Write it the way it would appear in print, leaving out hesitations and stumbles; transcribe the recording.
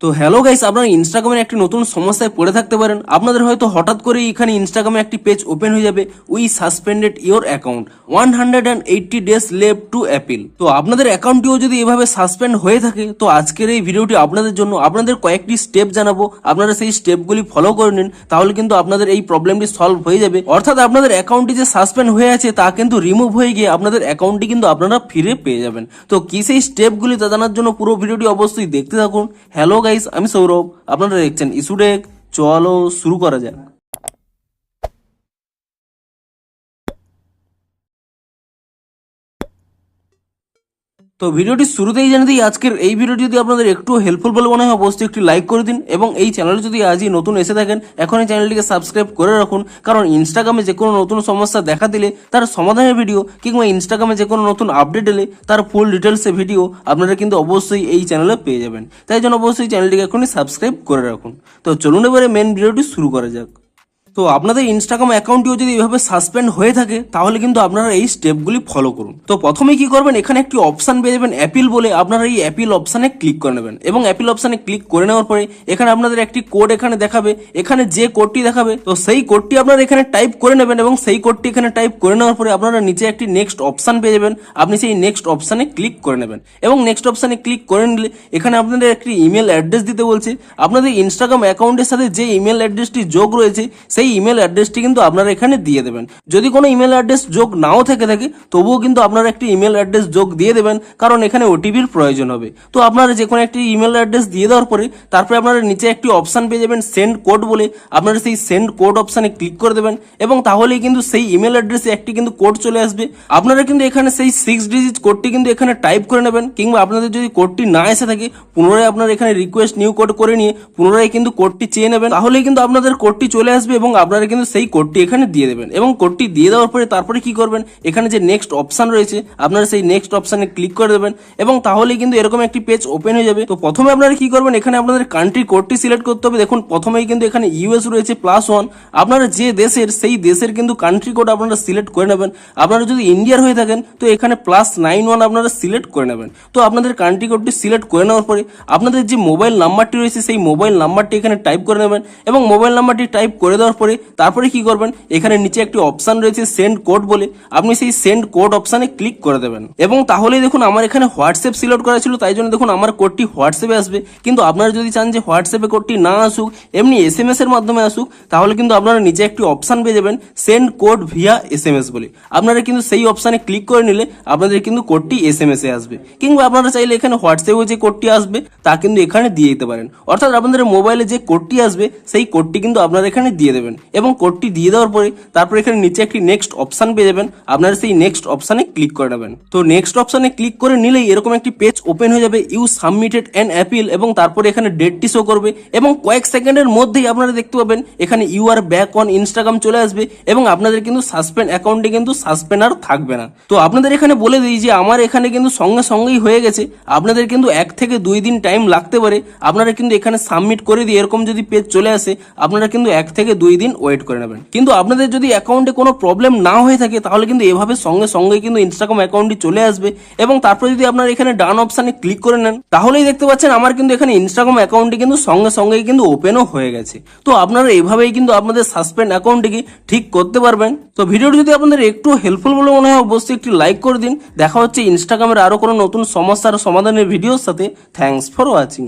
তো hello guys, আপনারা ইনস্টাগ্রামের একটি নতুন সমস্যায় পড়ে থাকতে পারেন। আপনাদের হয়তো হঠাৎ করে এখানে ইনস্টাগ্রামে একটি পেজ ওপেন হয়ে যাবে, we suspended your account 180 days left to appeal. তো আপনাদের অ্যাকাউন্টটিও যদি এভাবে সাসপেন্ড হয়ে থাকে, তো আজকের এই ভিডিওটি আপনাদের জন্য। আপনাদের কয়েকটি স্টেপ জানাবো, আপনারা সেই স্টেপগুলি ফলো করে নিন, তাহলে কিন্তু আপনাদের এই প্রবলেমটি সলভ হয়ে যাবে। অর্থাৎ আপনাদের অ্যাকাউন্টটি যে সাসপেন্ড হয়ে আছে তা কিন্তু রিমুভ হয়ে গিয়ে আপনাদের অ্যাকাউন্টটি কিন্তু আপনারা ফিরে পেয়ে যাবেন। তো কি সেই স্টেপগুলি তা জানার জন্য পুরো ভিডিওটি অবশ্যই দেখতে থাকুন। হ্যালো গাইস, আমি সৌরভ, আপনারা দেখছেন 𝗍𝗴𝗀𝗲। চলো শুরু করা যাক। তো ভিডিওটি শুরুতেই জানিয়ে দিই, আজকের এই ভিডিওটি যদি আপনাদের একটু হেল্পফুল বলে মনে হয় অবশ্যই একটি লাইক করে দিন, এবং এই চ্যানেলে যদি আজই নতুন এসে থাকেন এখন এই চ্যানেলটিকে সাবস্ক্রাইব করে রাখুন। কারণ ইনস্টাগ্রামে যে কোনো নতুন সমস্যা দেখা দিলে তার সমাধানের ভিডিও, কিংবা ইনস্টাগ্রামে যে কোনো নতুন আপডেট এলে তার ফুল ডিটেলসে ভিডিও আপনারা কিন্তু অবশ্যই এই চ্যানেলে পেয়ে যাবেন। তাই জন্য অবশ্যই চ্যানেলটিকে এখনই সাবস্ক্রাইব করে রাখুন। তো চলুন এবারে মেন ভিডিওটি শুরু করা যাক। তো আপনাদের ইনস্টাগ্রাম অ্যাকাউন্টটিও যদি এভাবে সাসপেন্ড হয়ে থাকে, তাহলে কিন্তু আপনারা এই স্টেপগুলি ফলো করুন। তো প্রথমে কি করবেন, এখানে একটি অপশন পেয়ে যাবেন অ্যাপিল বলে, আপনারা এই অ্যাপিল অপশানে ক্লিক করে নেবেন, এবং অ্যাপিল অপশানে ক্লিক করে নেওয়ার পরে এখানে আপনাদের একটি কোড এখানে দেখাবে। এখানে যে কোডটি দেখাবে, তো সেই কোডটি আপনারা এখানে টাইপ করে নেবেন, এবং সেই কোডটি এখানে টাইপ করে নেওয়ার পরে আপনারা নিচে একটি নেক্সট অপশান পেয়ে যাবেন। আপনি সেই নেক্সট অপশানে ক্লিক করে নেবেন, এবং নেক্সট অপশানে ক্লিক করে নিলে এখানে আপনাদের একটি ইমেল অ্যাড্রেস দিতে বলছে। আপনাদের ইনস্টাগ্রাম অ্যাকাউন্টের সাথে যে ইমেল অ্যাড্রেসটি যোগ রয়েছে সেই ইমেল অ্যাড্রেসটি কিন্তু আপনারা এখানে দিয়ে দেবেন। যদি কোনো ইমেল অ্যাড্রেস যোগ নাও থেকে থাকে, তবুও কিন্তু আপনারা একটি ইমেল অ্যাড্রেস যোগ দিয়ে দেবেন, কারণ এখানে ওটিপির প্রয়োজন হবে। তো আপনারা যে কোনো একটি ইমেল অ্যাড্রেস দিয়ে দেওয়ার পরে তারপরে আপনারা নিচে একটি অপশান পেয়ে যাবেন সেন্ড কোড বলে, আপনারা সেই সেন্ড কোড অপশানে ক্লিক করে দেবেন, এবং তাহলেই কিন্তু সেই ইমেল অ্যাড্রেসে একটি কিন্তু কোড চলে আসবে। আপনারা কিন্তু এখানে সেই 6 ডিজিট কোডটি কিন্তু এখানে টাইপ করে নেবেন, কিংবা আপনাদের যদি কোডটি না এসে থাকে পুনরায় আপনারা এখানে রিকোয়েস্ট নিউ কোড করে নিয়ে পুনরায় কিন্তু কোডটি চেয়ে নেবেন, তাহলেই কিন্তু আপনাদের কোডটি চলে আসবে, এবং আপনারা কিন্তু সেই কোডটি এখানে দিয়ে দেবেন। এবং কোডটি দিয়ে দেওয়ার পরে তারপরে কি করবেন, এখানে যে নেক্সট অপশন রয়েছে আপনারা সেই নেক্সট অপশানে ক্লিক করে দেবেন, এবং তাহলেই কিন্তু এরকম একটি পেজ ওপেন হয়ে যাবে। তো প্রথমে আপনারা কি করবেন, এখানে আপনাদের কান্ট্রি কোডটি সিলেক্ট করতে হবে। দেখুন প্রথমেই কিন্তু এখানে ইউএস রয়েছে +1, আপনারা যে দেশের সেই দেশের কিন্তু কান্ট্রি কোড আপনারা সিলেক্ট করে নেবেন। আপনারা যদি ইন্ডিয়ার হয়ে থাকেন তো এখানে +91 আপনারা সিলেক্ট করে নেবেন। তো আপনাদের কান্ট্রি কোডটি সিলেক্ট করে নেওয়ার পরে আপনাদের যে মোবাইল নাম্বারটি রয়েছে সেই মোবাইল নাম্বারটি এখানে টাইপ করে নেবেন, এবং মোবাইল নাম্বারটি টাইপ করে দেওয়ার পরে তারপরে কি করবেন, এখানে নিচে একটি অপশন রয়েছে সেন্ড কোড বলে, আপনি সেই সেন্ড কোড অপশানে ক্লিক করে দেবেন। এবং তাহলেই দেখুন আমার এখানে হোয়াটসঅ্যাপ সিলেক্ট করা ছিল, তাই জন্য দেখুন আমার কোডটি হোয়াটসঅ্যাপে আসবে। কিন্তু আপনারা যদি চান যে হোয়াটসঅ্যাপে কোডটি না আসুক, এমনি SMS এর মাধ্যমে আসুক, তাহলে কিন্তু আপনারা নিচে একটি অপশান পেয়ে যাবেন সেন্ড কোড ভিয়া SMS বলে, আপনারা কিন্তু সেই অপশানে ক্লিক করে নিলে আপনাদের কিন্তু কোডটি SMS এ আসবে। কিংবা আপনারা চাইলে এখানে হোয়াটসঅ্যাপে যে কোডটি আসবে তা কিন্তু এখানে দিয়ে দিতে পারেন। অর্থাৎ আপনাদের মোবাইলে যে কোডটি আসবে সেই কোডটি কিন্তু আপনারা এখানে দিয়ে দেবেন, এবং কোডটি দিয়ে দেওয়ার পরে তারপরে এখানে নিচে একটি নেক্সট অপশান পেয়ে যাবেন, আপনারা সেই নেক্সট অপশানে ক্লিক করে নেবেন। তো নেক্সট অপশানে ক্লিক করে নিলেই এরকম একটি পেজ ওপেন হয়ে যাবে, ইউ সাবমিটেড অ্যান অ্যাপিল, এবং তারপরে এখানে ডেটটি শো করবে, এবং কয়েক সেকেন্ডের মধ্যেই আপনারা দেখতে পাবেন এখানে you are back on Instagram চলে আসবে, এবং আপনাদের কিন্তু সাসপেন্ড অ্যাকাউন্টে কিন্তু সাসপেন্ড আর থাকবে না। তো আপনাদের এখানে বলে দিই যে আমার এখানে কিন্তু সঙ্গে সঙ্গেই হয়ে গেছে, আপনাদের কিন্তু 1 থেকে 2 দিন টাইম লাগতে পারে। আপনারা কিন্তু এখানে সাবমিট করে দিয়ে এরকম যদি পেজ চলে আসে, আপনারা কিন্তু 1 থেকে 2 দিন ওয়েট করে নেবেন। কিন্তু আপনাদের যদি অ্যাকাউন্টে কোনো প্রবলেম না হয়ে থাকে, তাহলে কিন্তু এভাবে সঙ্গে সঙ্গে কিন্তু ইনস্টাগ্রাম অ্যাকাউন্টটি চলে আসবে। এবং তারপরে যদি আপনারা এখানে ডান অপশানে ক্লিক করে নেন, তাহলেই দেখতে পাচ্ছেন আমার কিন্তু এখানে ইনস্টাগ্রাম অ্যাকাউন্টটি কিন্তু সঙ্গে সঙ্গেই কিন্তু ওপেনও হয়ে গেছে। তো আপনারা এইভাবেই কিন্তু আপনাদের সাসপেন্ড অ্যাকাউন্টটিকে ঠিক করতে পারবেন। তো ভিডিওটি যদি আপনাদের একটু হেল্পফুল বলে মনে হয় অবশ্যই একটি লাইক করে দিন। দেখা হচ্ছে ইনস্টাগ্রামের আরো কোনো নতুন সমস্যার সমাধানের ভিডিওর সাথে। Thanks for watching.